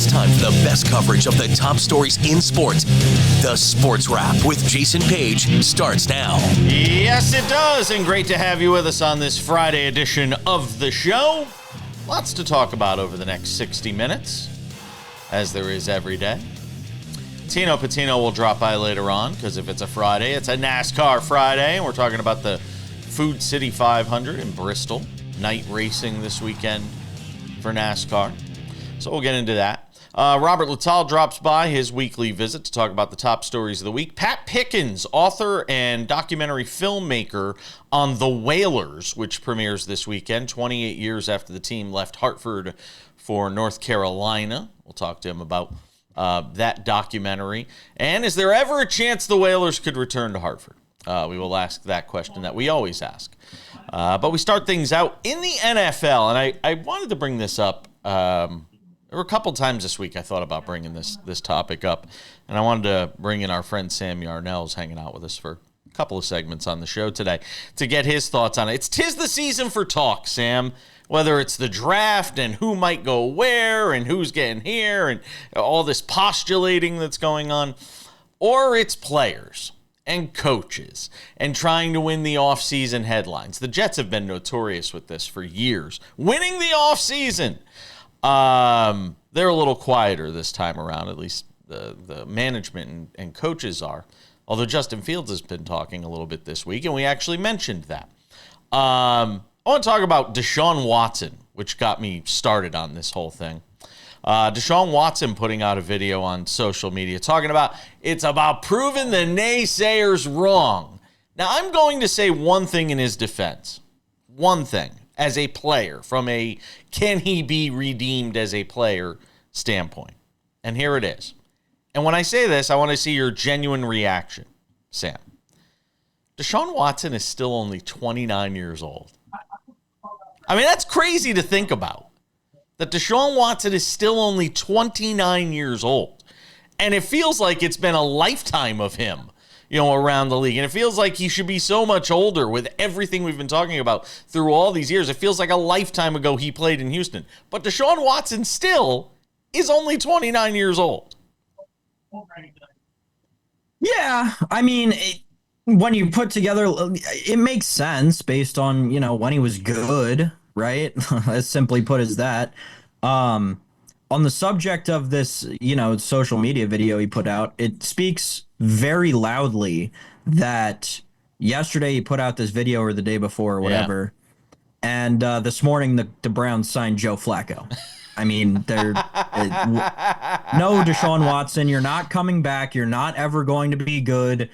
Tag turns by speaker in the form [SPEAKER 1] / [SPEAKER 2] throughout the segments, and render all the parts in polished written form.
[SPEAKER 1] It's time for the best coverage of the top stories in sports. The Sports Wrap with Jason Page starts now.
[SPEAKER 2] Yes, it does, and great to have you with us on this Friday edition of the show. Lots to talk about over the next 60 minutes, as there is every day. Tino Pattigno will drop by later on, because if it's a Friday, it's a NASCAR Friday, and we're talking about the Food City 500 in Bristol. Night racing this weekend for NASCAR. So we'll get into that. Robert Littal drops by his weekly visit to talk about the top stories of the week. Pat Pickens, author and documentary filmmaker on The Whalers, which premieres this weekend, 28 years after the team left Hartford for North Carolina. We'll talk to him about that documentary. And is there ever a chance the Whalers could return to Hartford? We will ask that question that we always ask. But we start things out in the NFL, and I wanted to bring this up. There were a couple times this week I thought about bringing this topic up, and I wanted to bring in our friend Sam Yarnell, who's hanging out with us for a couple of segments on the show today, to get his thoughts on it. Tis the season for talk, Sam, whether it's the draft and who might go where and who's getting here and all this postulating that's going on, or it's players and coaches and trying to win the offseason headlines. The Jets have been notorious with this for years. Winning the offseason. They're a little quieter this time around, at least the management and coaches are. Although Justin Fields has been talking a little bit this week, and we actually mentioned that. I want to talk about Deshaun Watson, which got me started on this whole thing. Deshaun Watson putting out a video on social media talking about it's about proving the naysayers wrong. Now, I'm going to say one thing in his defense. One thing. As a player, from a can he be redeemed as a player standpoint. And here it is. And when I say this, I want to see your genuine reaction, Sam. Deshaun Watson is still only 29 years old. I mean, that's crazy to think about. That Deshaun Watson is still only 29 years old. And it feels like it's been a lifetime of him, around the league. And it feels like he should be so much older with everything we've been talking about through all these years. It feels like a lifetime ago he played in Houston. But Deshaun Watson still is only 29 years old.
[SPEAKER 3] Yeah, I mean, when you put together, it makes sense based on, when he was good, right? As simply put as that. On the subject of this, social media video he put out, it speaks very loudly that yesterday he put out this video or the day before or whatever. Yeah. And this morning the Browns signed Joe Flacco. I mean, no, Deshaun Watson, you're not coming back. You're not ever going to be good.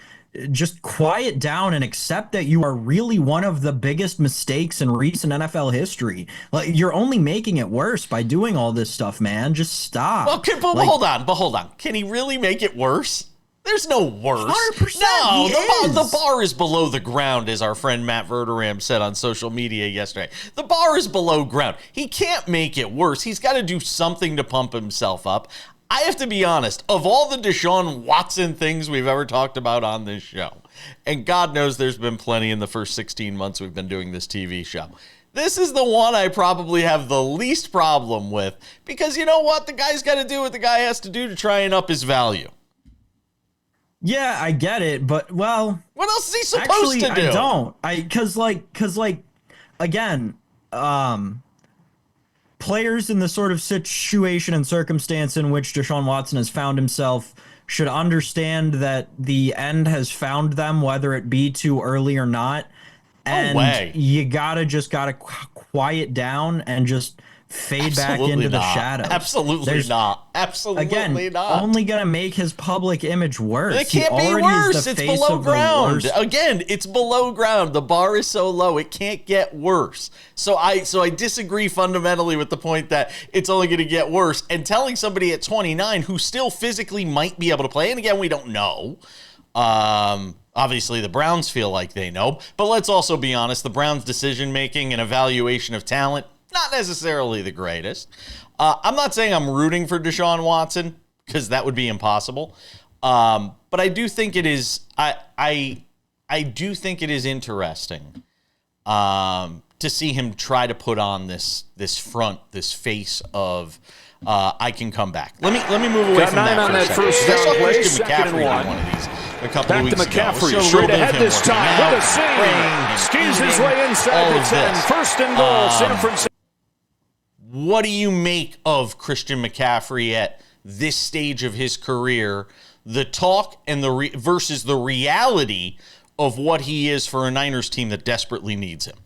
[SPEAKER 3] Just quiet down and accept that you are really one of the biggest mistakes in recent NFL history. Like, you're only making it worse by doing all this stuff, man. Just stop.
[SPEAKER 2] Okay, but hold on. Can he really make it worse? There's no worse.
[SPEAKER 3] 100%.
[SPEAKER 2] No, the bar is below the ground, as our friend Matt Verderam said on social media yesterday. The bar is below ground. He can't make it worse. He's got to do something to pump himself up. I have to be honest, of all the Deshaun Watson things we've ever talked about on this show, and God knows there's been plenty in the first 16 months we've been doing this TV show, this is the one I probably have the least problem with, because you know what? The guy's got to do what the guy has to do to try and up his value.
[SPEAKER 3] Yeah, I get it, but, well...
[SPEAKER 2] What else is he supposed to do?
[SPEAKER 3] I don't. Because, again, players in the sort of situation and circumstance in which Deshaun Watson has found himself should understand that the end has found them, whether it be too early or not. And you gotta quiet down and just fade back into the shadows.
[SPEAKER 2] Absolutely not.
[SPEAKER 3] Again, only gonna make his public image worse.
[SPEAKER 2] It can't be worse. It's below ground. Again, it's below ground. The bar is so low, it can't get worse. So I disagree fundamentally with the point that it's only going to get worse. And telling somebody at 29 who still physically might be able to play, and again, we don't know. Obviously, the Browns feel like they know. But let's also be honest, the Browns' decision-making and evaluation of talent, not necessarily the greatest. I'm not saying I'm rooting for Deshaun Watson, because that would be impossible. But I do think it is. I do think it is interesting to see him try to put on this front, this face of I can come back. Let me move away from that for a second.
[SPEAKER 4] First
[SPEAKER 2] I saw
[SPEAKER 4] down play,
[SPEAKER 2] Christian McCaffrey
[SPEAKER 4] $2 and $1.
[SPEAKER 2] do one of these a couple
[SPEAKER 4] Back
[SPEAKER 2] of weeks
[SPEAKER 4] to McCaffrey,
[SPEAKER 2] ago.
[SPEAKER 4] straight ahead this time with a seam. Skis his way inside the 10. First and goal, San Francisco.
[SPEAKER 2] What do you make of Christian McCaffrey at this stage of his career? The talk and versus the reality of what he is for a Niners team that desperately needs him.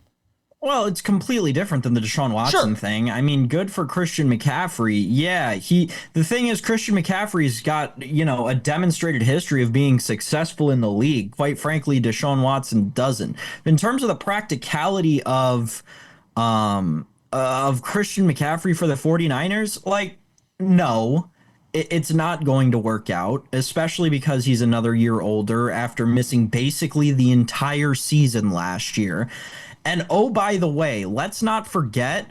[SPEAKER 3] Well, it's completely different than the Deshaun Watson thing. I mean, good for Christian McCaffrey. Yeah, the thing is, Christian McCaffrey's got, a demonstrated history of being successful in the league. Quite frankly, Deshaun Watson doesn't. In terms of the practicality of Christian McCaffrey for the 49ers, no. It's not going to work out, especially because he's another year older after missing basically the entire season last year. And oh, by the way, let's not forget,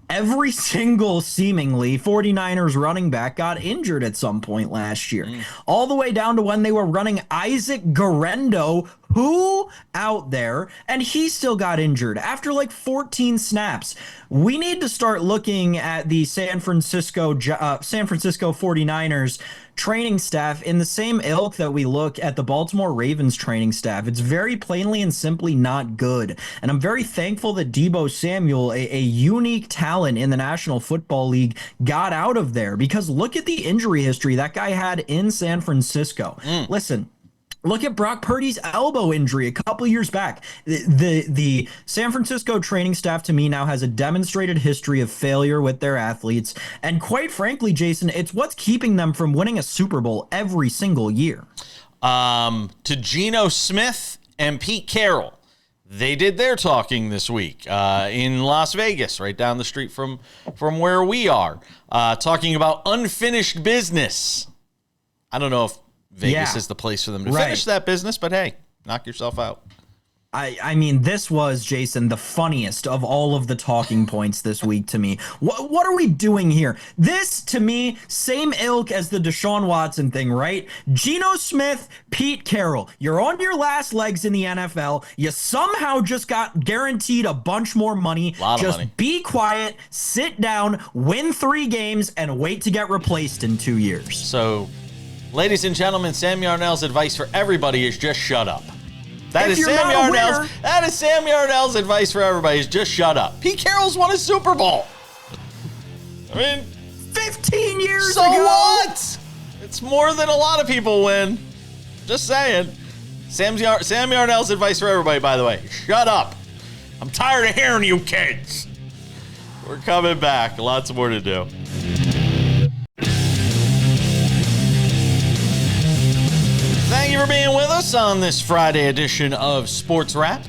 [SPEAKER 3] every single seemingly 49ers running back got injured at some point last year. All the way down to when they were running Isaac Guerendo, who out there, and he still got injured after 14 snaps. We need to start looking at the San Francisco 49ers training staff in the same ilk that we look at the Baltimore Ravens training staff. It's very plainly and simply not good. And I'm very thankful that Deebo Samuel, a unique talent in the National Football League, got out of there, because look at the injury history that guy had in San Francisco. Listen, look at Brock Purdy's elbow injury a couple years back. The San Francisco training staff, to me, now has a demonstrated history of failure with their athletes. And quite frankly, Jason, it's what's keeping them from winning a Super Bowl every single year.
[SPEAKER 2] To Geno Smith and Pete Carroll, they did their talking this week in Las Vegas, right down the street from where we are, talking about unfinished business. I don't know if Vegas is the place for them to finish that business, but hey, knock yourself out.
[SPEAKER 3] I mean, this was, Jason, the funniest of all of the talking points this week to me. What are we doing here? This, to me, same ilk as the Deshaun Watson thing, right? Geno Smith, Pete Carroll, you're on your last legs in the NFL. You somehow just got guaranteed a bunch more money. Just be quiet, sit down, win 3 games, and wait to get replaced in 2 years.
[SPEAKER 2] So, ladies and gentlemen, Sam Yarnell's advice for everybody is just shut up. That is Sam Yarnell's advice for everybody is just shut up. Pete Carroll's won a Super Bowl. I mean,
[SPEAKER 3] 15 years ago.
[SPEAKER 2] So what? It's more than a lot of people win. Just saying. Sam Yarnell's advice for everybody, by the way, shut up. I'm tired of hearing you kids. We're coming back. Lots more to do. Thank you for being with us on this Friday edition of Sports Wrap.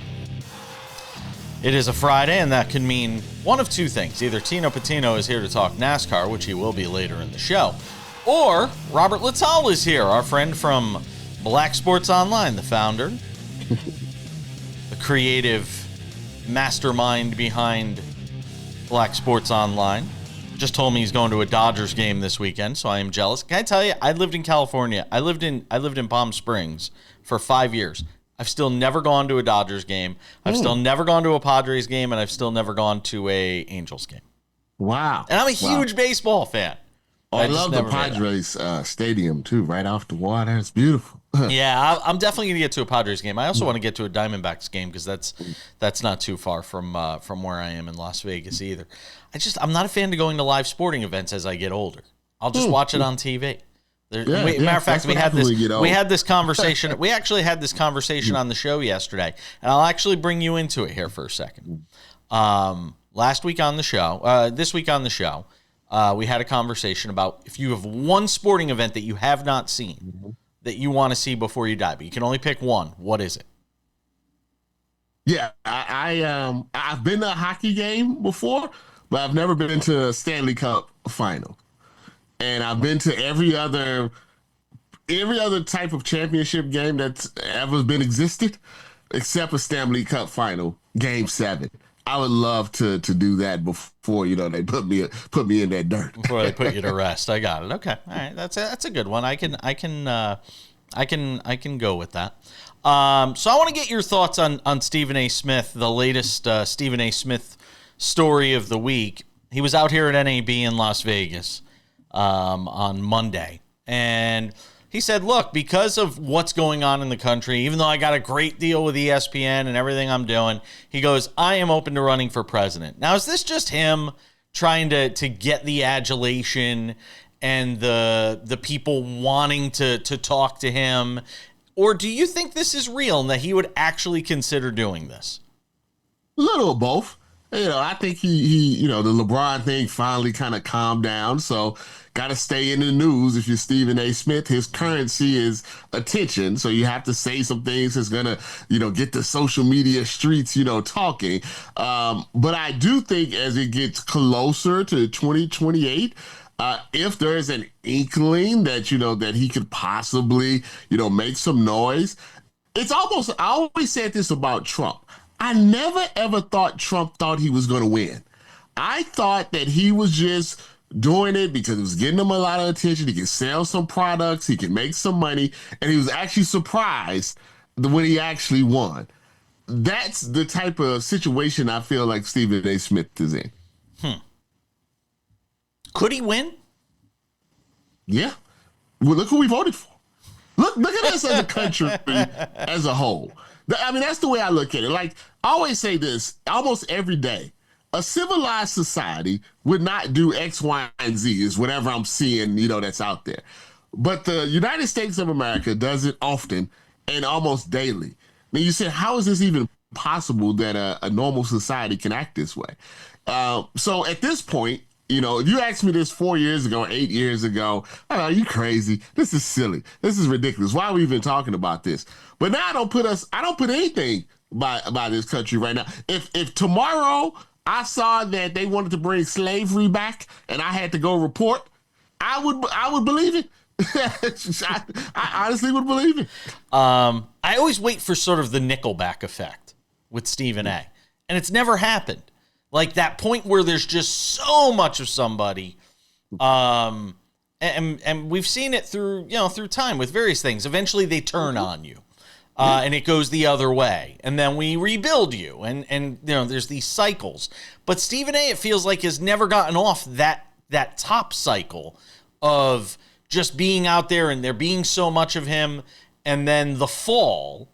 [SPEAKER 2] It is a Friday, and that can mean one of two things. Either Tino Pattigno is here to talk NASCAR, which he will be later in the show, or Robert Littal is here, our friend from Black Sports Online, the founder, the creative mastermind behind Black Sports Online. Just told me he's going to a Dodgers game this weekend, so I am jealous. Can I tell you, I lived in California. I lived in Palm Springs for 5 years. I've still never gone to a Dodgers game. I've still never gone to a Padres game, and I've still never gone to a Angels game.
[SPEAKER 5] Wow.
[SPEAKER 2] And I'm a huge baseball fan.
[SPEAKER 5] I love the Padres stadium, too, right off the water. It's beautiful.
[SPEAKER 2] Yeah, I'm definitely going to get to a Padres game. I also want to get to a Diamondbacks game because that's not too far from where I am in Las Vegas either. I'm not a fan of going to live sporting events as I get older. I'll just watch it on TV. Matter of fact, we had this conversation. We actually had this conversation on the show yesterday, and I'll actually bring you into it here for a second. This week on the show, we had a conversation about if you have one sporting event that you have not seen that you want to see before you die, but you can only pick one. What is it?
[SPEAKER 5] Yeah, I've been to a hockey game before, but I've never been to a Stanley Cup final. And I've been to every other type of championship game that's ever been existed, except a Stanley Cup final, Game 7. I would love to do that before they put me in that dirt.
[SPEAKER 2] Before they put you to rest. I got it. Okay, all right. That's a good one. I can go with that. So I want to get your thoughts on Stephen A. Smith, the latest Stephen A. Smith story of the week. He was out here at NAB in Las Vegas on Monday. And he said, look, because of what's going on in the country, even though I got a great deal with ESPN and everything I'm doing, he goes, I am open to running for president. Now, is this just him trying to get the adulation and the people wanting to talk to him? Or do you think this is real and that he would actually consider doing this?
[SPEAKER 5] A little of both. I think he the LeBron thing finally kind of calmed down. So got to stay in the news. If you're Stephen A. Smith, his currency is attention. So you have to say some things that's going to, get the social media streets, talking. But I do think as it gets closer to 2028, if there is an inkling that, that he could possibly, make some noise, it's almost, I always said this about Trump. I never, ever thought Trump thought he was going to win. I thought that he was just doing it because it was getting him a lot of attention. He could sell some products, he could make some money, and he was actually surprised when he actually won. That's the type of situation I feel like Stephen A. Smith is in.
[SPEAKER 2] Could he win?
[SPEAKER 5] Yeah. Well, look who we voted for. Look at us as a country as a whole. I mean, that's the way I look at it. Like, I always say this almost every day. A civilized society would not do X, Y, and Z is whatever I'm seeing, that's out there. But the United States of America does it often and almost daily. Now, you say, how is this even possible that a normal society can act this way? So at this point, if you asked me this 4 years ago, 8 years ago, are you crazy? This is silly. This is ridiculous. Why are we even talking about this? But now I don't put anything by this country right now. If tomorrow I saw that they wanted to bring slavery back and I had to go report, I would believe it. I honestly would believe it.
[SPEAKER 2] I always wait for sort of the Nickelback effect with Stephen A. And it's never happened. Like that point where there's just so much of somebody, and we've seen it through time with various things. Eventually they turn on you, and it goes the other way, and then we rebuild you, and there's these cycles. But Stephen A., it feels like, has never gotten off that top cycle of just being out there and there being so much of him, and then the fall.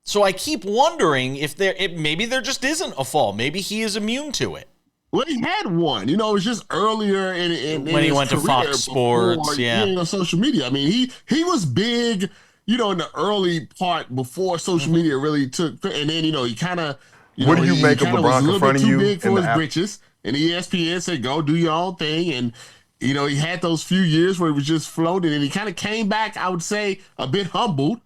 [SPEAKER 2] So I keep wondering if maybe there just isn't a fall. Maybe he is immune to it.
[SPEAKER 5] Well, he had one. It was just earlier in
[SPEAKER 2] when he went to Fox Sports,
[SPEAKER 5] before, social media. I mean, he was big, in the early part before social media really took. And then he kind of.
[SPEAKER 6] What do you make of LeBron confronting you?
[SPEAKER 5] Too big for his britches, and ESPN said, "Go do your own thing." And he had those few years where he was just floating, and he kind of came back, I would say, a bit humbled.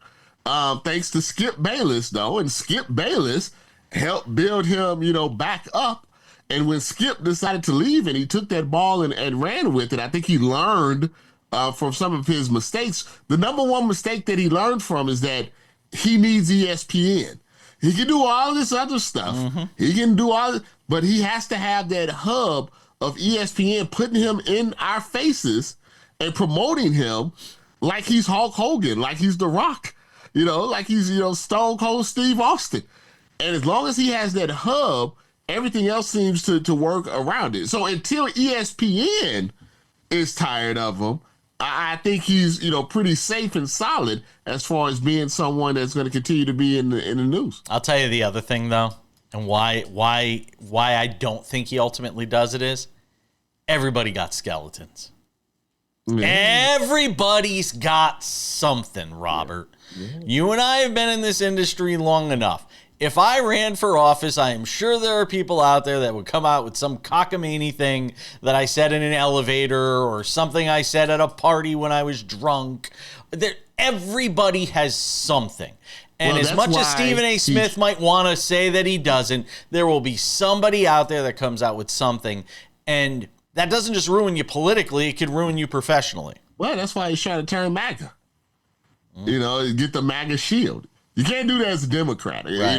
[SPEAKER 5] Thanks to Skip Bayless, though, and Skip Bayless helped build him, back up. And when Skip decided to leave and he took that ball and ran with it, I think he learned from some of his mistakes. The number one mistake that he learned from is that he needs ESPN. He can do all this other stuff. Mm-hmm. He can do but he has to have that hub of ESPN putting him in our faces and promoting him like he's Hulk Hogan, like he's The Rock. Like he's, Stone Cold Steve Austin. And as long as he has that hub, everything else seems to work around it. So until ESPN is tired of him, I think he's, pretty safe and solid as far as being someone that's going to continue to be in the news.
[SPEAKER 2] I'll tell you the other thing, though, and why I don't think he ultimately does it is everybody got skeletons. Yeah. Everybody's got something, Robert. Yeah. You and I have been in this industry long enough. If I ran for office, I am sure there are people out there that would come out with some cockamamie thing that I said in an elevator or something I said at a party when I was drunk. Everybody has something. And as much as Stephen A. Smith might want to say that he doesn't, there will be somebody out there that comes out with something. And that doesn't just ruin you politically, it could ruin you professionally.
[SPEAKER 5] Well, that's why he's trying to turn MAGA. Get the MAGA shield. You can't do that as a Democrat. Right.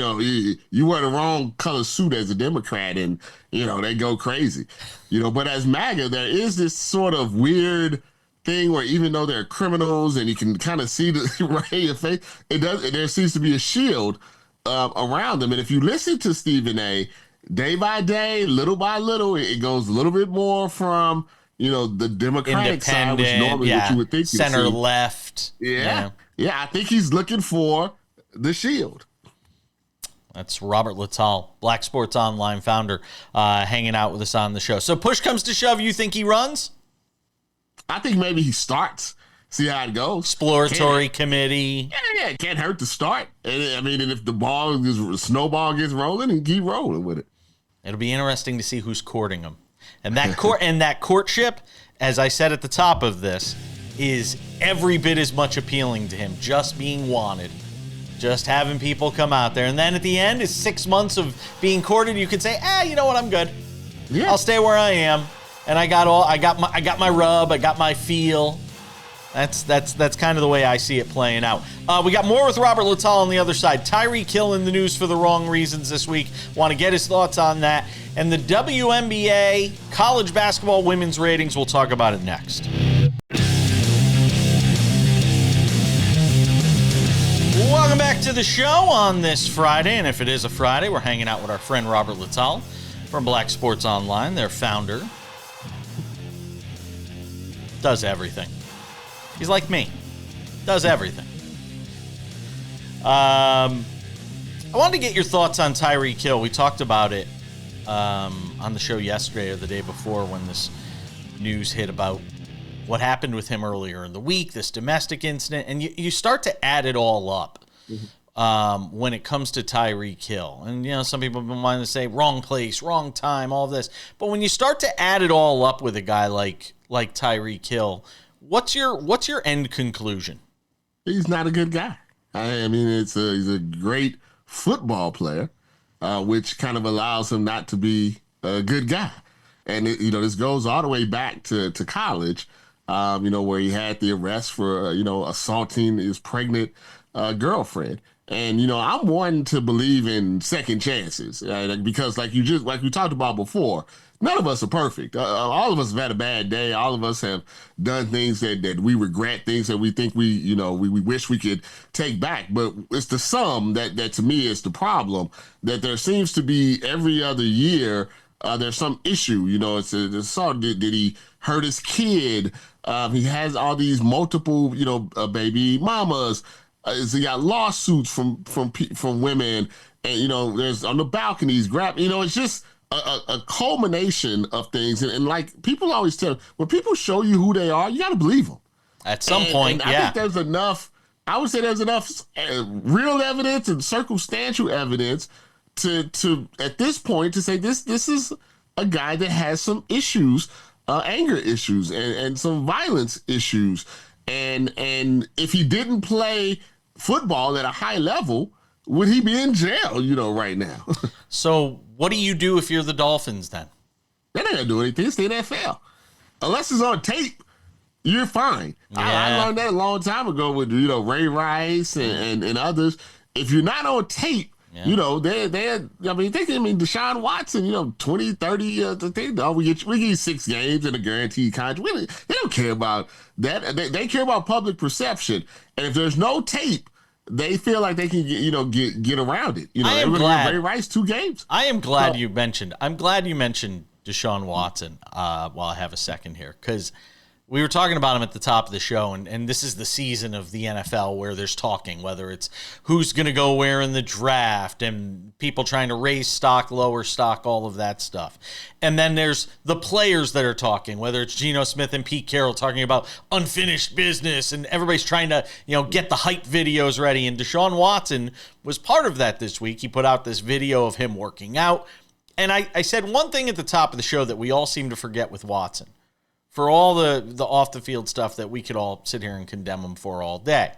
[SPEAKER 5] You wear the wrong color suit as a Democrat and, they go crazy. But as MAGA, there is this sort of weird thing where even though they're criminals and you can kind of see the right in your face, there seems to be a shield around them. And if you listen to Stephen A., day by day, little by little, it goes a little bit more from, the Democratic side, which normally what you would think
[SPEAKER 2] center left.
[SPEAKER 5] Yeah. I think he's looking for the shield.
[SPEAKER 2] That's Robert Littal, Black Sports Online founder, hanging out with us on the show. So push comes to shove, you think he runs?
[SPEAKER 5] I think maybe he starts. See how it goes.
[SPEAKER 2] Exploratory committee.
[SPEAKER 5] Yeah, it can't hurt to start. And if the snowball gets rolling, and keep rolling with it.
[SPEAKER 2] It'll be interesting to see who's courting him. And that courtship, as I said at the top of this, is every bit as much appealing to him, just being wanted. Just having people come out there. And then at the end is 6 months of being courted. You could say, you know what, I'm good. Yeah. I'll stay where I am. And I got my rub, I got my feel. That's kind of the way I see it playing out. We got more with Robert Littal on the other side. Tyreek Hill in the news for the wrong reasons this week. Want to get his thoughts on that. And the WNBA college basketball women's ratings, we'll talk about it next. Welcome back to the show on this Friday. And if it is a Friday, we're hanging out with our friend Robert Littal from Black Sports Online, their founder. Does everything. He's like me. Does everything. I wanted to get your thoughts on Tyreek Hill. We talked about it on the show yesterday or the day before when this news hit about what happened with him earlier in the week, this domestic incident, and you start to add it all up when it comes to Tyreek Hill. And, some people have been wanting to say wrong place, wrong time, all of this. But when you start to add it all up with a guy like Tyreek Hill, what's your end conclusion?
[SPEAKER 5] He's not a good guy. I mean, he's a great football player, which kind of allows him not to be a good guy. And, this goes all the way back to college, where he had the arrest for, assaulting his pregnant girlfriend. And, I'm one to believe in second chances because like we talked about before, none of us are perfect. All of us have had a bad day. All of us have done things that we regret, things that we think we wish we could take back. But it's the sum that to me is the problem, that there seems to be every other year there's some issue. Did he hurt his kid? He has all these multiple, baby mamas. He got lawsuits from women, and there's on the balconies. It's just a culmination of things, and like people always tell, when people show you who they are, you got to believe them.
[SPEAKER 2] At some point,
[SPEAKER 5] I think there's enough. I would say there's enough real evidence and circumstantial evidence to at this point to say this is a guy that has some issues, anger issues, and some violence issues, and if he didn't play football at a high level, would he be in jail, right now?
[SPEAKER 2] So what do you do if you're the Dolphins then?
[SPEAKER 5] They're not going to do anything. It's the NFL. Unless it's on tape, you're fine. Yeah. I learned that a long time ago with, Ray Rice and others. If you're not on tape, Deshaun Watson, 20, 30, we give you 6 games and a guaranteed contract. They don't care about that. They care about public perception. And if there's no tape, they feel like they can get around it.
[SPEAKER 2] I am glad
[SPEAKER 5] Ray Rice 2 games.
[SPEAKER 2] I am glad you mentioned Deshaun Watson while I have a second here, because we were talking about him at the top of the show, and this is the season of the NFL where there's talking, whether it's who's going to go where in the draft and people trying to raise stock, lower stock, all of that stuff. And then there's the players that are talking, whether it's Geno Smith and Pete Carroll talking about unfinished business, and everybody's trying to, get the hype videos ready. And Deshaun Watson was part of that this week. He put out this video of him working out. And I said one thing at the top of the show that we all seem to forget with Watson. For all the off-the-field stuff that we could all sit here and condemn him for all day,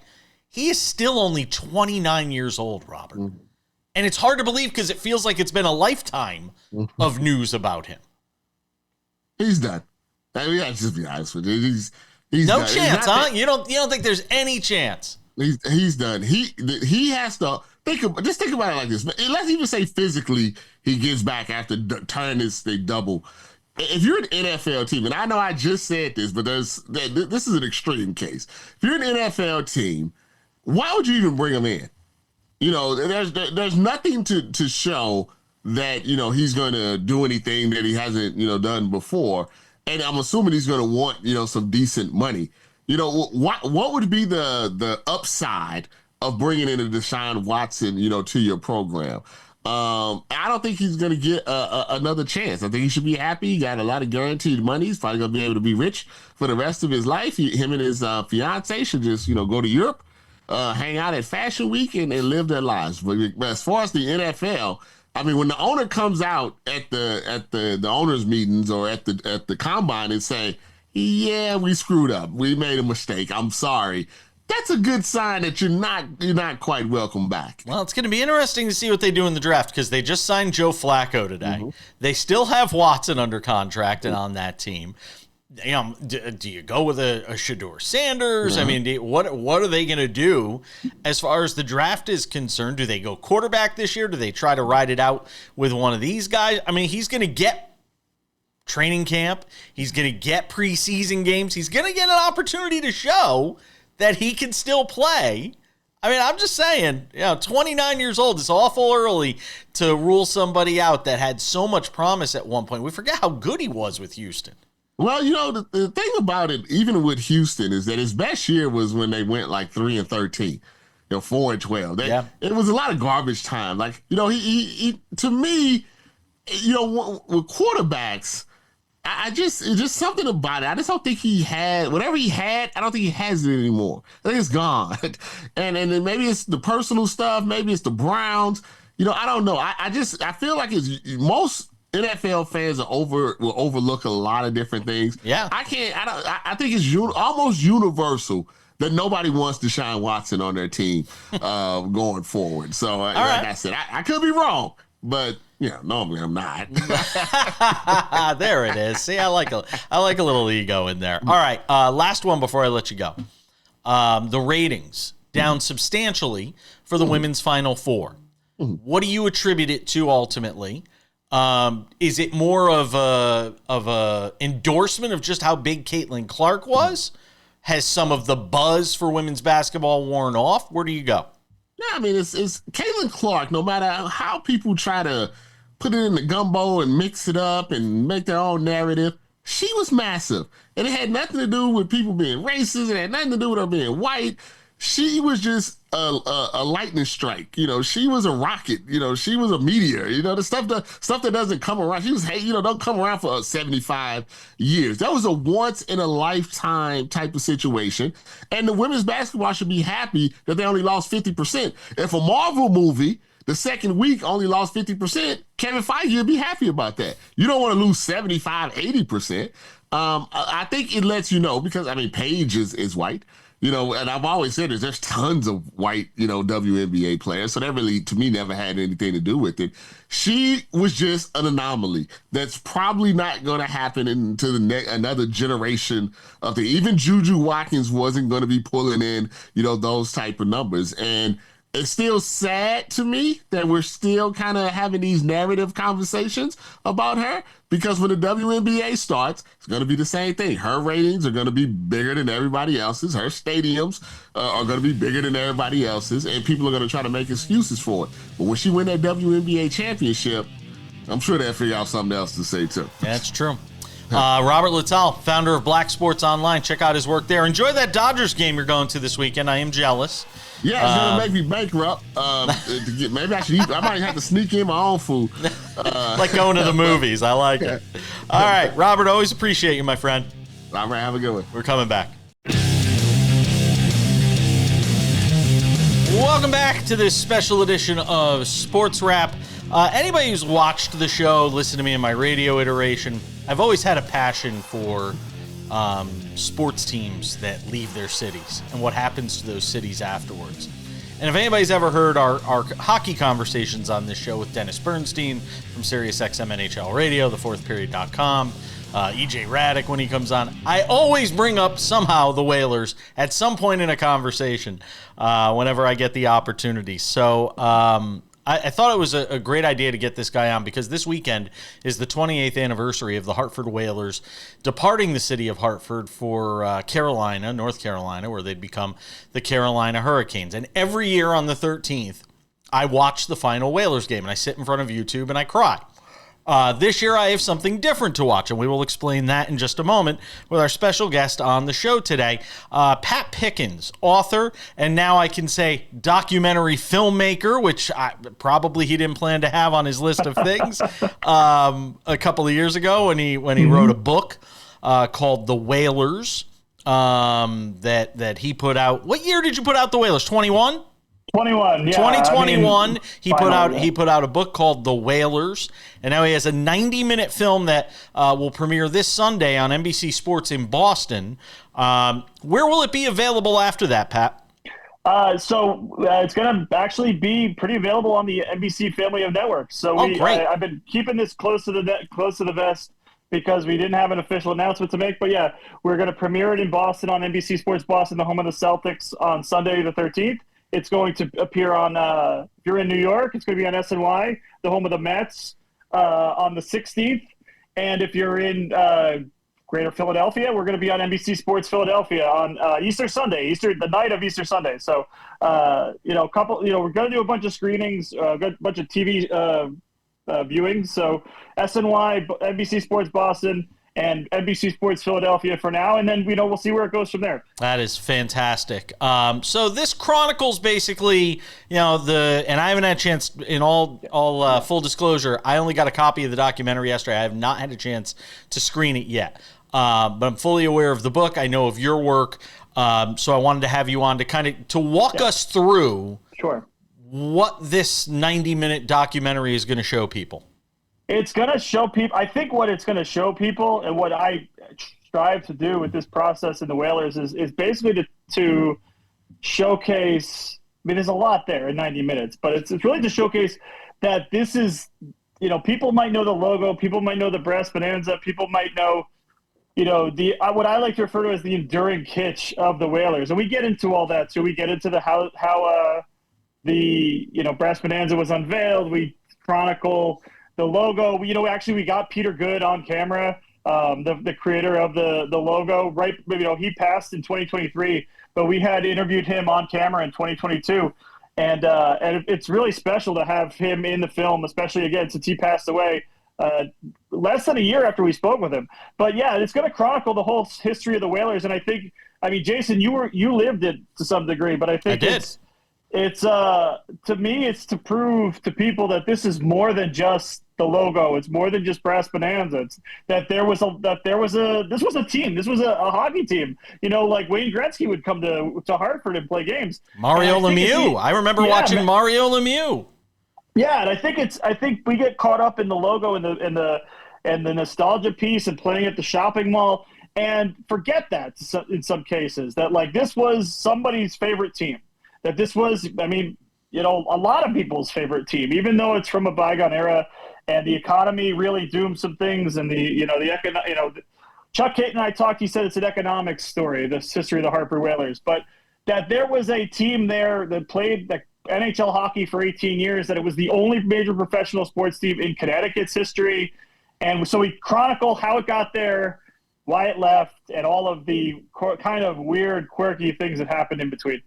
[SPEAKER 2] he is still only 29 years old, Robert. Mm-hmm. And it's hard to believe because it feels like it's been a lifetime of news about him.
[SPEAKER 5] He's done. I mean, let's just be honest with you. He's
[SPEAKER 2] no
[SPEAKER 5] done.
[SPEAKER 2] Chance, huh? You don't think there's any chance?
[SPEAKER 5] He's done. He has to think about it like this. Let's even say physically he gets back after turning this thing double. If you're an NFL team, and I know I just said this, but this is an extreme case. If you're an NFL team, why would you even bring him in? There's nothing to show that he's going to do anything that he hasn't done before. and I'm assuming he's going to want, some decent money. What would be the upside of bringing in a Deshaun Watson, to your program? I don't think he's going to get another chance. I think he should be happy. He got a lot of guaranteed money. He's probably going to be able to be rich for the rest of his life. Him and his fiance should just, go to Europe, hang out at Fashion Week and live their lives. But as far as the NFL, I mean, when the owner comes out at the owners' meetings or at the combine and say, "Yeah, we screwed up. We made a mistake. I'm sorry." That's a good sign that you're not quite welcome back.
[SPEAKER 2] Well, it's going to be interesting to see what they do in the draft because they just signed Joe Flacco today. Mm-hmm. They still have Watson under contract and on that team. Do you go with a Shedeur Sanders? Mm-hmm. I mean, what are they going to do as far as the draft is concerned? Do they go quarterback this year? Do they try to ride it out with one of these guys? I mean, he's going to get training camp. He's going to get preseason games. He's going to get an opportunity to show that he can still play. I mean, I'm just saying, 29 years old, it's awful early to rule somebody out that had so much promise at one point. We forget how good he was with Houston.
[SPEAKER 5] Well, the thing about it, even with Houston, is that his best year was when they went like 3-13, 4-12. It was a lot of garbage time. Like, he to me, with quarterbacks, it's just something about it. I just don't think he had whatever he had. I don't think he has it anymore. I think it's gone. and then maybe it's the personal stuff. Maybe it's the Browns. I don't know. I feel like most NFL fans will overlook a lot of different things.
[SPEAKER 2] Yeah.
[SPEAKER 5] I think it's almost universal that nobody wants Deshaun Watson on their team going forward. So like I said, I could be wrong, but. Yeah, normally I'm not.
[SPEAKER 2] There it is. See, I like a little ego in there. All right, last one before I let you go. The ratings down substantially for the women's Final Four. What do you attribute it to ultimately? Is it more of a endorsement of just how big Caitlin Clark was? Has some of the buzz for women's basketball worn off? Where do you go?
[SPEAKER 5] Yeah, I mean, it's Caitlin Clark. No matter how people try to put it in the gumbo and mix it up and make their own narrative, she was massive. And it had nothing to do with people being racist. It had nothing to do with her being white. She was just a lightning strike. She was a rocket. She was a meteor. The stuff that doesn't come around. She was, don't come around for 75 years. That was a once in a lifetime type of situation. And the women's basketball should be happy that they only lost 50%. If a Marvel movie the second week only lost 50%, Kevin Feige would be happy about that. You don't want to lose 75, 80%. I think it lets you know because, Paige is white. And I've always said there's tons of white, WNBA players. So that really, to me, never had anything to do with it. She was just an anomaly that's probably not going to happen into another generation of even Juju Watkins wasn't going to be pulling in, those type of numbers. And it's still sad to me that we're still kind of having these narrative conversations about her because when the WNBA starts, it's going to be the same thing. Her ratings are going to be bigger than everybody else's. Her stadiums are going to be bigger than everybody else's, and people are going to try to make excuses for it. But when she win that WNBA championship, I'm sure they'll figure out something else to say, too.
[SPEAKER 2] That's true. Robert Littal, founder of Black Sports Online. Check out his work there. Enjoy that Dodgers game you're going to this weekend. I am jealous.
[SPEAKER 5] Yeah, it's going to make me bankrupt. Maybe I might have to sneak in my own food.
[SPEAKER 2] Like going to the movies. I like it. All right, Robert, always appreciate you, my friend.
[SPEAKER 5] All right, have a good one.
[SPEAKER 2] We're coming back. Welcome back to this special edition of Sports Wrap. Anybody who's watched the show, listened to me in my radio iteration, I've always had a passion for sports teams that leave their cities and what happens to those cities afterwards. And if anybody's ever heard our hockey conversations on this show with Dennis Bernstein from SiriusXM NHL Radio, thefourthperiod.com, EJ Raddick when he comes on, I always bring up somehow the Whalers at some point in a conversation whenever I get the opportunity. So I thought it was a great idea to get this guy on because this weekend is the 28th anniversary of the Hartford Whalers departing the city of Hartford for North Carolina, where they'd become the Carolina Hurricanes. And every year on the 13th, I watch the final Whalers game, and I sit in front of YouTube and I cry. This year, I have something different to watch, and we will explain that in just a moment with our special guest on the show today, Pat Pickens, author, and now I can say documentary filmmaker, which probably he didn't plan to have on his list of things a couple of years ago when he wrote a book called The Whalers that he put out. What year did you put out The Whalers? 21?
[SPEAKER 7] 21, yeah.
[SPEAKER 2] 2021, he put out a book called The Whalers, and now he has a 90-minute film that will premiere this Sunday on NBC Sports in Boston. Where will it be available after that, Pat?
[SPEAKER 7] So it's going to actually be pretty available on the NBC family of networks. So I've been keeping this close to the vest because we didn't have an official announcement to make. But yeah, we're going to premiere it in Boston on NBC Sports Boston, the home of the Celtics, on Sunday the 13th. It's going to appear on, if you're in New York, it's going to be on SNY, the home of the Mets, on the 16th. And if you're in Greater Philadelphia, we're going to be on NBC Sports Philadelphia on Easter Sunday, the night of Easter Sunday. So, we're going to do a bunch of screenings, a bunch of TV viewings. So SNY, NBC Sports Boston, and NBC Sports Philadelphia for now, and then we'll see where it goes from there.
[SPEAKER 2] That is fantastic. So this chronicles basically, and I haven't had a chance, in all full disclosure, I only got a copy of the documentary yesterday. I have not had a chance to screen it yet, but I'm fully aware of the book. I know of your work, so I wanted to have you on to walk us through what this 90-minute documentary is going to show people.
[SPEAKER 7] It's going to show people, I think what it's going to show people, and what I strive to do with this process in the Whalers is basically to showcase, there's a lot there in 90 minutes, but it's really to showcase that this is, people might know the logo, people might know the brass bonanza, people might know, what I like to refer to as the enduring kitsch of the Whalers. And we get into all that. So we get into how the brass bonanza was unveiled. We chronicle the logo. Actually, we got Peter Good on camera, the creator of the logo. Right, he passed in 2023, but we had interviewed him on camera in 2022, and it's really special to have him in the film, especially again since he passed away less than a year after we spoke with him. But yeah, it's going to chronicle the whole history of the Whalers, and I think, Jason, you lived it to some degree, but I think it's to me, it's to prove to people that this is more than just the logo. It's more than just brass bonanza. It's that this was a team. This was a hockey team. Like Wayne Gretzky would come to Hartford and play games.
[SPEAKER 2] Mario Lemieux. I remember watching Mario Lemieux.
[SPEAKER 7] Yeah, and I think we get caught up in the logo and the nostalgia piece and playing at the shopping mall and forget that in some cases that this was somebody's favorite team. That this was, a lot of people's favorite team, even though it's from a bygone era, and the economy really doomed some things, and Chuck Kate and I talked. He said it's an economic story, this history of the Hartford Whalers, but that there was a team there that played the NHL hockey for 18 years. That it was the only major professional sports team in Connecticut's history, and so we chronicle how it got there, why it left, and all of the kind of weird, quirky things that happened in between.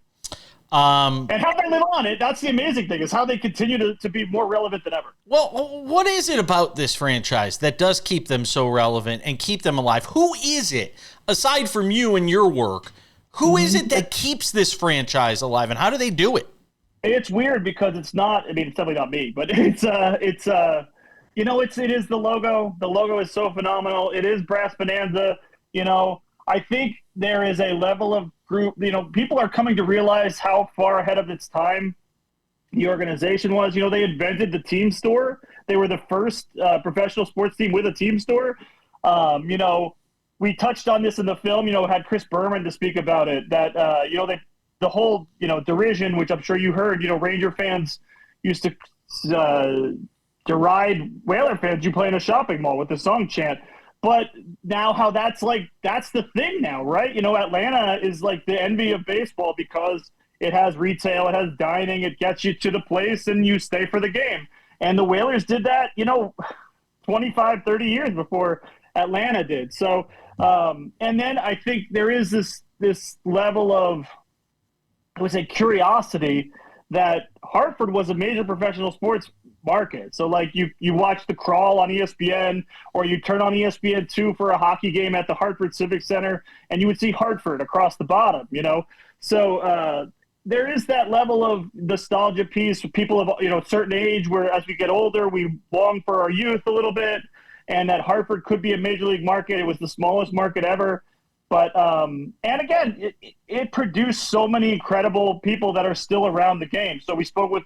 [SPEAKER 7] And how they live on it, that's the amazing thing, is how they continue to be more relevant than ever.
[SPEAKER 2] Well, what is it about this franchise that does keep them so relevant and keep them alive? Who is it, aside from you and your work, who is it that keeps this franchise alive, and how do they do it?
[SPEAKER 7] It's weird because it's not, it's definitely not me, but it is the logo. The logo is so phenomenal. It is brass bonanza. I think there is a level of group, people are coming to realize how far ahead of its time the organization was. They invented the team store. They were the first professional sports team with a team store. We touched on this in the film, had Chris Berman to speak about it, that, the whole, derision, which I'm sure you heard, Ranger fans used to deride Whaler fans, you play in a shopping mall with the song chant. But now how that's the thing now, right? Atlanta is like the envy of baseball because it has retail, it has dining, it gets you to the place and you stay for the game. And the Whalers did that, 25, 30 years before Atlanta did. So, and then I think there is this level of, I would say, curiosity that Hartford was a major professional sports market. So like you watch the crawl on ESPN, or you turn on ESPN2 for a hockey game at the Hartford Civic Center, and you would see Hartford across the bottom, So there is that level of nostalgia piece for people of a certain age, where as we get older, we long for our youth a little bit, and that Hartford could be a major league market. It was the smallest market ever. But and again, it produced so many incredible people that are still around the game. So we spoke with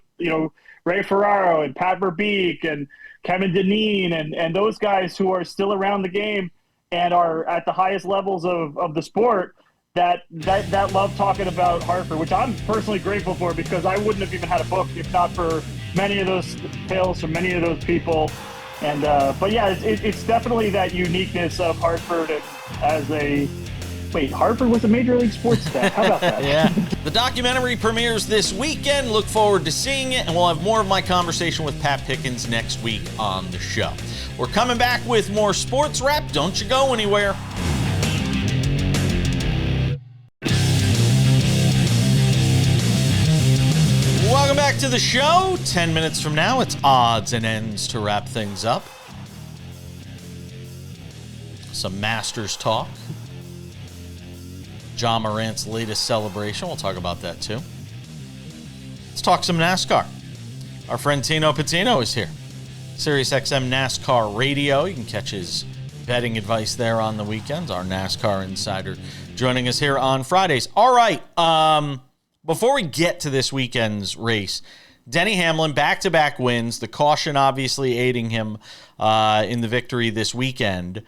[SPEAKER 7] Ray Ferraro and Pat Verbeek and Kevin Dineen and those guys who are still around the game and are at the highest levels of the sport that love talking about Hartford, which I'm personally grateful for, because I wouldn't have even had a book if not for many of those tales from many of those people. And but yeah, it's definitely that uniqueness of Hartford as a. Wait, Hartford was a major league sports stat. How about that?
[SPEAKER 2] Yeah. The documentary premieres this weekend. Look forward to seeing it, and we'll have more of my conversation with Pat Pickens next week on the show. We're coming back with more Sports Wrap. Don't you go anywhere. Welcome back to the show. 10 minutes from now, it's odds and ends to wrap things up. Some Masters talk. John Morant's latest celebration. We'll talk about that too. Let's talk some NASCAR. Our friend Tino Pattigno is here. SiriusXM NASCAR Radio. You can catch his betting advice there on the weekends. Our NASCAR insider joining us here on Fridays. All right. Before we get to this weekend's race, Denny Hamlin, back-to-back wins. The caution obviously aiding him in the victory this weekend.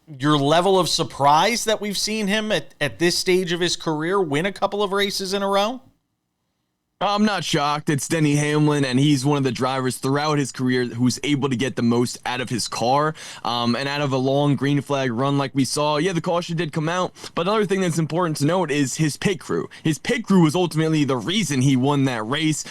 [SPEAKER 2] Your level of surprise that we've seen him at this stage of his career win a couple of races in a row?
[SPEAKER 8] I'm not shocked. It's Denny Hamlin, and he's one of the drivers throughout his career who's able to get the most out of his car. And out of a long green flag run like we saw, the caution did come out. But another thing that's important to note is his pit crew. His pit crew was ultimately the reason he won that race,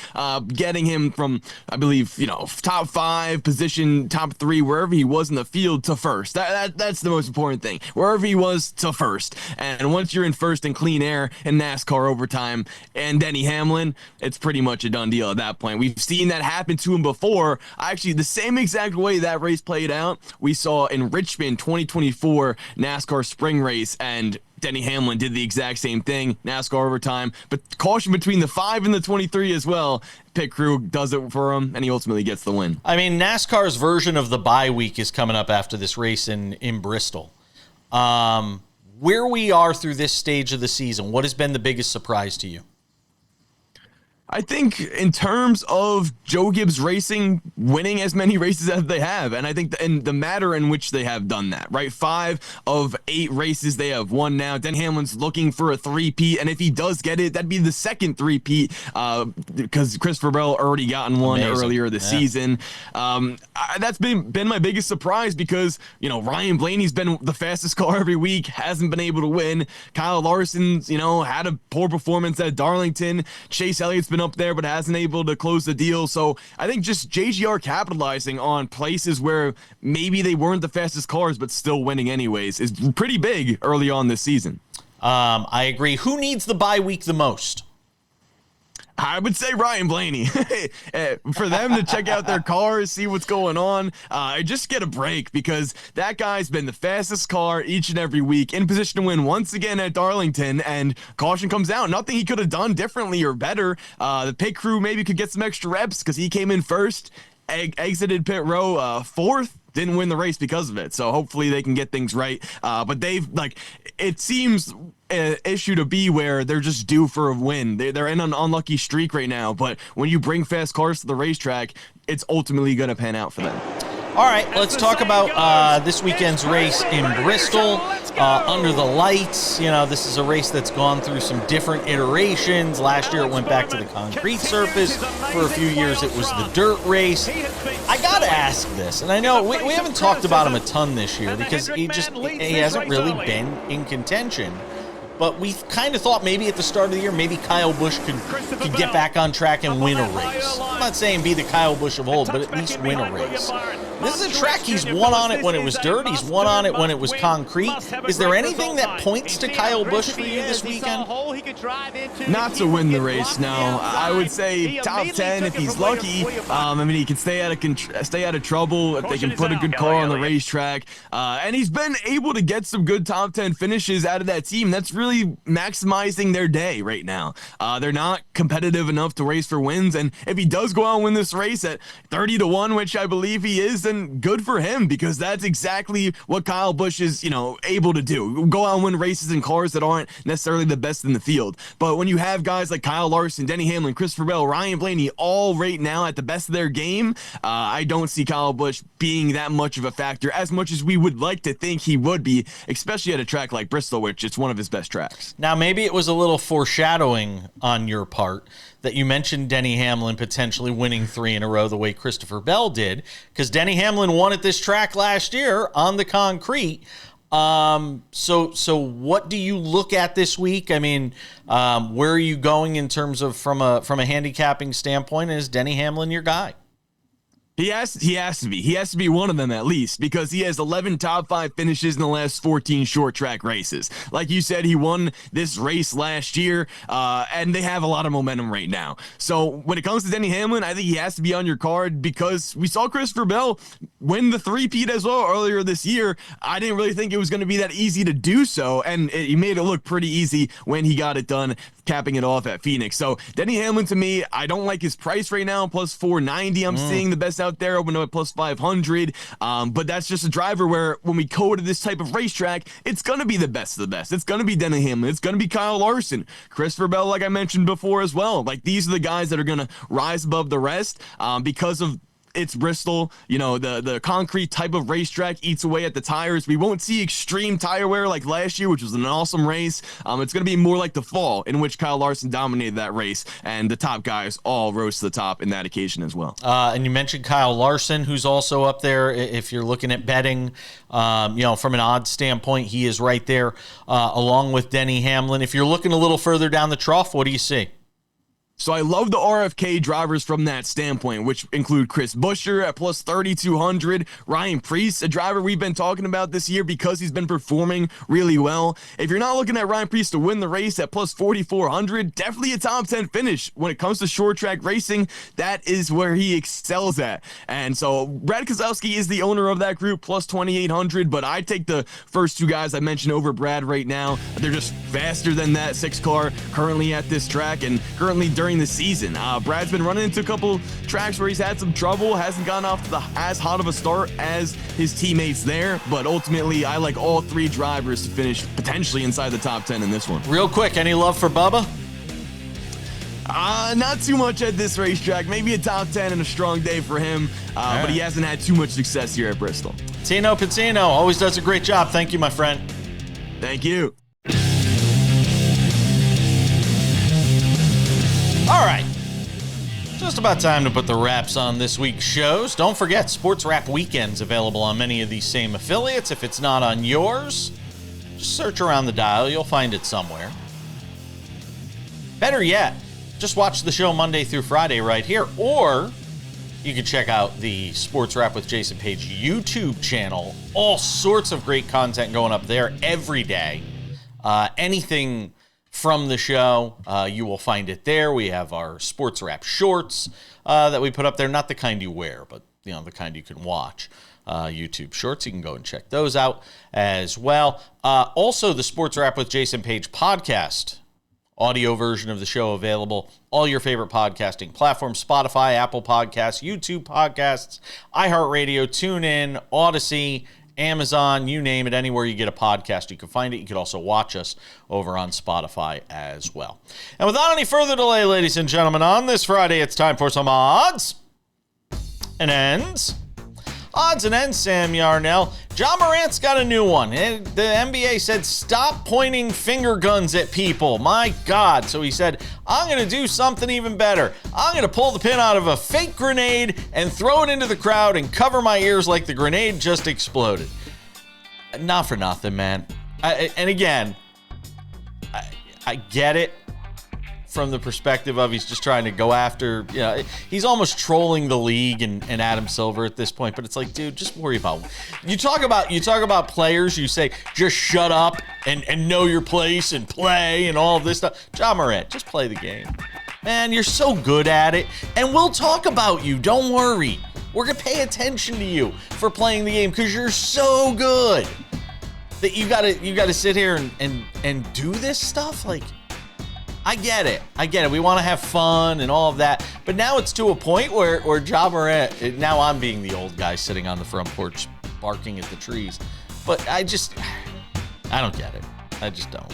[SPEAKER 8] getting him from, I believe, top 5 position, top 3, wherever he was in the field to first. That's the most important thing. Wherever he was to first. And once you're in first in clean air in NASCAR overtime and Denny Hamlin, it's pretty much a done deal at that point. We've seen that happen to him before. Actually, the same exact way that race played out, we saw in Richmond 2024 NASCAR spring race, and Denny Hamlin did the exact same thing, NASCAR overtime, but caution between the 5 and the 23 as well. Pit crew does it for him, and he ultimately gets the win. I mean,
[SPEAKER 2] NASCAR's version of the bye week is coming up after this race in Bristol. Where we are through this stage of the season, what has been the biggest surprise to you?
[SPEAKER 8] I think in terms of Joe Gibbs Racing winning as many races as they have, and I think in the matter in which they have done that, right? 5 of 8 races they have won now. Denny Hamlin's looking for a 3-peat, and if he does get it, that'd be the second 3-peat, because Christopher Bell already gotten one earlier this season. That's been my biggest surprise, because Ryan Blaney's been the fastest car every week, hasn't been able to win. Kyle Larson's had a poor performance at Darlington. Chase Elliott's been up there but hasn't able to close the deal. So I think just JGR capitalizing on places where maybe they weren't the fastest cars but still winning anyways is pretty big early on this season.
[SPEAKER 2] I agree. Who needs the bye week the most?
[SPEAKER 8] I would say Ryan Blaney. For them to check out their cars, see what's going on, just get a break, because that guy's been the fastest car each and every week, in position to win once again at Darlington, and caution comes out. Nothing he could have done differently or better. The pit crew maybe could get some extra reps because he came in first, exited pit row 4th. Didn't win the race because of it, so hopefully they can get things right. But it seems an issue to be where they're just due for a win. They're in an unlucky streak right now, but when you bring fast cars to the racetrack, it's ultimately going to pan out for them.
[SPEAKER 2] All right, let's talk about this weekend's race in Bristol, under the lights. This is a race that's gone through some different iterations. Last year it went back to the concrete surface. For a few years it was the dirt race. I got to ask this, and I know we haven't talked about him a ton this year because he hasn't really been in contention. But we kind of thought maybe at the start of the year, maybe Kyle Busch could get back on track and win a race. I'm not saying be the Kyle Busch of old, but at least win a race. This is a track he's won on it when it was dirt. He's won on it when it was concrete. Is there anything that points to Kyle Busch for you this weekend?
[SPEAKER 8] Not to win the race, no. I would say top 10 if he's lucky. I mean, he can stay out of trouble if they can put a good car on the racetrack. And he's been able to get some good top 10 finishes out of that team. That's really maximizing their day right now. They're not competitive enough to race for wins, and if he does go out and win this race at 30-1, which I believe he is, then good for him, because that's exactly what Kyle Busch is, able to do. Go out and win races in cars that aren't necessarily the best in the field. But when you have guys like Kyle Larson, Denny Hamlin, Christopher Bell, Ryan Blaney, all right now at the best of their game, I don't see Kyle Busch being that much of a factor, as much as we would like to think he would be, especially at a track like Bristol, which it's one of his best tracks.
[SPEAKER 2] Now, maybe it was a little foreshadowing on your part that you mentioned Denny Hamlin potentially winning 3 in a row the way Christopher Bell did, because Denny Hamlin won at this track last year on the concrete. So what do you look at this week? I mean, where are you going in terms of from a handicapping standpoint? And is Denny Hamlin your guy?
[SPEAKER 8] He has to be. He has to be one of them at least, because he has 11 top 5 finishes in the last 14 short track races. Like you said, he won this race last year, and they have a lot of momentum right now. So when it comes to Denny Hamlin, I think he has to be on your card, because we saw Christopher Bell win the 3-peat as well earlier this year. I didn't really think it was going to be that easy to do so, and he made it look pretty easy when he got it done, capping it off at Phoenix. So Denny Hamlin, to me, I don't like his price right now, plus 490. I'm seeing the best out there, open up at plus 500. But that's just a driver where when we go to this type of racetrack, it's going to be the best of the best. It's going to be Denny Hamlin. It's going to be Kyle Larson, Christopher Bell, like I mentioned before as well. Like, these are the guys that are going to rise above the rest because of it's Bristol, the concrete type of racetrack eats away at the tires. We won't see extreme tire wear like last year, which was an awesome race. It's going to be more like the fall, in which Kyle Larson dominated that race, and the top guys all rose to the top in that occasion as well.
[SPEAKER 2] And you mentioned Kyle Larson, who's also up there. If you're looking at betting, from an odds standpoint, he is right there, along with Denny Hamlin. If you're looking a little further down the trough, what do you see?
[SPEAKER 8] So I love the RFK drivers from that standpoint, which include Chris Buescher at plus 3,200, Ryan Preece, a driver we've been talking about this year because he's been performing really well. If you're not looking at Ryan Preece to win the race at plus 4,400, definitely a top 10 finish. When it comes to short track racing, that is where he excels at. And so Brad Keselowski is the owner of that group, plus 2,800, but I take the first two guys I mentioned over Brad right now. They're just faster than that 6 car currently at this track, and currently during the season. Brad's been running into a couple tracks where he's had some trouble, hasn't gotten off to as hot of a start as his teammates there, but ultimately I like all 3 drivers to finish potentially inside the top 10 in this one.
[SPEAKER 2] Real quick, any love for Bubba?
[SPEAKER 8] Not too much at this racetrack. Maybe a top 10 and a strong day for him, but he hasn't had too much success here at Bristol.
[SPEAKER 2] Tino Pattigno always does a great job. Thank you, my friend.
[SPEAKER 8] Thank you.
[SPEAKER 2] All right, just about time to put the wraps on this week's shows. Don't forget, SportsWrap Weekends available on many of these same affiliates. If it's not on yours, just search around the dial. You'll find it somewhere. Better yet, just watch the show Monday through Friday right here, or you can check out the SportsWrap with Jason Page YouTube channel. All sorts of great content going up there every day. Anything from the show, you will find it there. We have our SportsWrap shorts that we put up there. Not the kind you wear, but the kind you can watch. YouTube shorts, you can go and check those out as well. Also, the SportsWrap with Jason Page podcast, audio version of the show available. All your favorite podcasting platforms: Spotify, Apple Podcasts, YouTube Podcasts, iHeartRadio, TuneIn, Odyssey, Amazon, you name it. Anywhere you get a podcast, you can find it. You can also watch us over on Spotify as well. And without any further delay, ladies and gentlemen, on this Friday, it's time for some odds and ends. Odds and ends, Sam Yarnell. John Morant's got a new one. And the NBA said, stop pointing finger guns at people. My God. So he said, I'm going to do something even better. I'm going to pull the pin out of a fake grenade and throw it into the crowd and cover my ears like the grenade just exploded. Not for nothing, man. I get it. from the perspective of he's just trying to go after, he's almost trolling the league and Adam Silver at this point. But it's like, dude, just worry about. You talk about players. You say just shut up and know your place and play and all of this stuff. Ja Morant, just play the game, man. You're so good at it, and we'll talk about you. Don't worry. We're gonna pay attention to you for playing the game because you're so good that you gotta sit here and do this stuff. Like, I get it. We want to have fun and all of that. But now it's to a point where Ja Morant, now I'm being the old guy sitting on the front porch barking at the trees. But I don't get it. I just don't.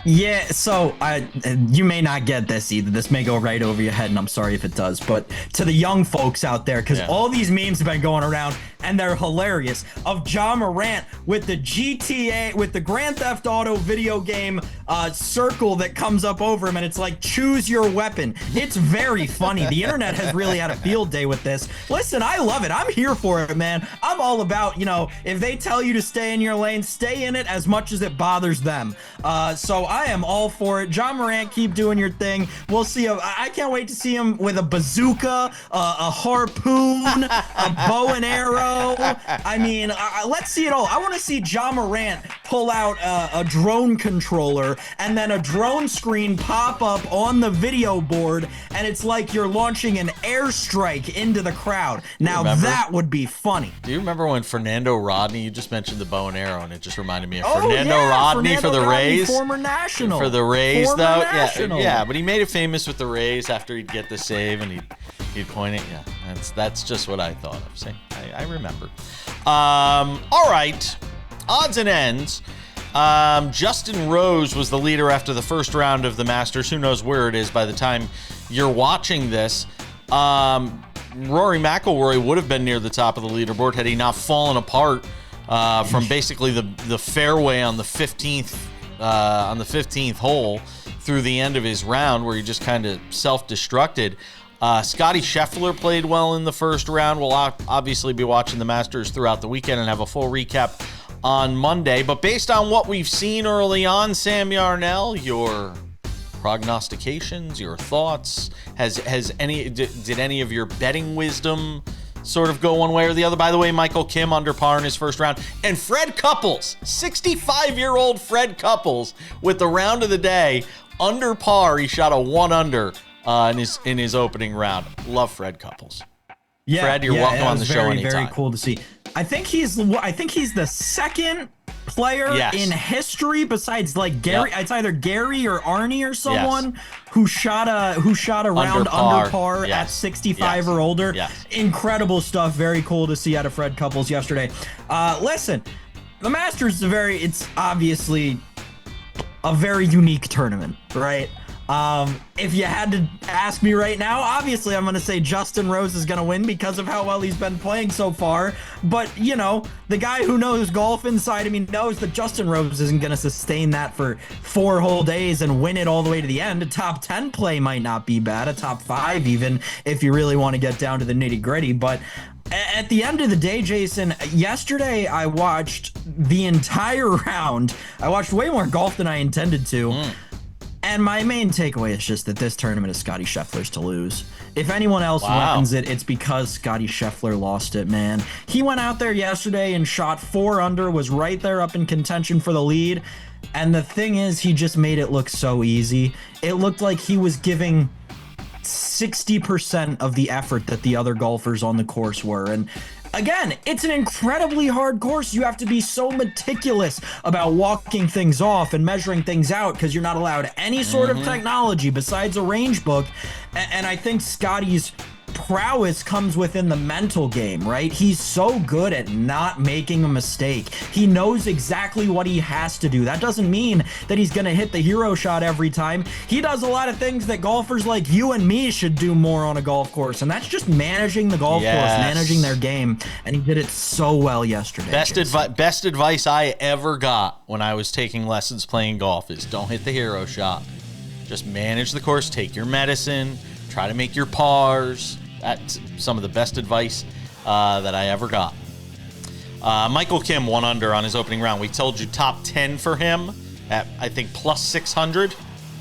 [SPEAKER 3] Yeah, so you may not get this either. This may go right over your head, and I'm sorry if it does. But to the young folks out there, because all these memes have been going around, and they're hilarious, of Ja Morant with the GTA, with the Grand Theft Auto video game circle that comes up over him, and it's like, choose your weapon. It's very funny. The internet has really had a field day with this. Listen, I love it. I'm here for it, man. I'm all about, if they tell you to stay in your lane, stay in it as much as it bothers them. So I am all for it. Ja Morant, keep doing your thing. We'll see. I can't wait to see him with a bazooka, a harpoon, a bow and arrow. I mean, let's see it all. I want to see Ja Morant pull out a drone controller and then a drone screen pop up on the video board, and it's like you're launching an airstrike into the crowd. Now that would be funny.
[SPEAKER 2] Do you remember when Fernando Rodney, you just mentioned the bow and arrow, and it just reminded me of Fernando Rodney for the Rays.
[SPEAKER 3] Former national.
[SPEAKER 2] For the Rays,
[SPEAKER 3] former
[SPEAKER 2] though.
[SPEAKER 3] National.
[SPEAKER 2] Yeah, but he made it famous with the Rays after he'd get the save and he'd point it. Yeah, that's just what I thought of. See, I remember. All right, odds and ends. Justin Rose was the leader after the first round of the Masters. Who knows where it is by the time you're watching this. Rory McIlroy would have been near the top of the leaderboard had he not fallen apart from basically the fairway on the 15th hole through the end of his round, where he just kind of self-destructed. Scotty Scheffler played well in the first round. We'll obviously be watching the Masters throughout the weekend and have a full recap on Monday. But based on what we've seen early on, Sam Yarnell, your prognostications, your thoughts, did any of your betting wisdom sort of go one way or the other? By the way, Michael Kim under par in his first round. And Fred Couples, 65-year-old Fred Couples, with the round of the day, under par. He shot a 1 under in his opening round. Love Fred Couples.
[SPEAKER 3] Yeah,
[SPEAKER 2] Fred, you're welcome on the show anytime.
[SPEAKER 3] Very cool to see. I think he's the second player in history besides like Gary. It's either Gary or Arnie or someone who shot a round under par at 65 or older. Yes. Incredible stuff. Very cool to see out of Fred Couples yesterday. Listen, the Masters is it's obviously a very unique tournament, right? If you had to ask me right now, obviously I'm going to say Justin Rose is going to win because of how well he's been playing so far. But, the guy who knows golf inside of me knows that Justin Rose isn't going to sustain that for 4 whole days and win it all the way to the end. A top 10 play might not be bad, a top 5 even, if you really want to get down to the nitty gritty. But at the end of the day, Jason, yesterday I watched the entire round. I watched way more golf than I intended to. And my main takeaway is just that this tournament is Scotty Scheffler's to lose. If anyone else wins it, it's because Scotty Scheffler lost it, man. He went out there yesterday and shot 4 under, was right there up in contention for the lead. And the thing is, he just made it look so easy. It looked like he was giving 60% of the effort that the other golfers on the course were. And again, it's an incredibly hard course. You have to be so meticulous about walking things off and measuring things out because you're not allowed any sort of technology besides a range book. And I think Scotty's prowess comes within the mental game, right? He's so good at not making a mistake. He knows exactly what he has to do. That doesn't mean that he's going to hit the hero shot every time. He does a lot of things that golfers like you and me should do more on a golf course, and that's just managing the golf course, managing their game, and he did it so well yesterday.
[SPEAKER 2] Best advice I ever got when I was taking lessons playing golf is don't hit the hero shot. Just manage the course, take your medicine, try to make your pars. That's some of the best advice that I ever got. Michael Kim 1 under on his opening round. We told you top 10 for him at, I think, plus 600.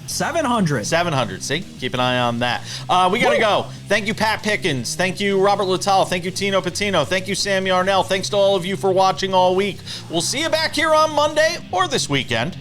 [SPEAKER 3] 700.
[SPEAKER 2] 700. See? Keep an eye on that. We got to go. Thank you, Pat Pickens. Thank you, Robert Littal. Thank you, Tino Pattigno. Thank you, Sam Yarnell. Thanks to all of you for watching all week. We'll see you back here on Monday or this weekend.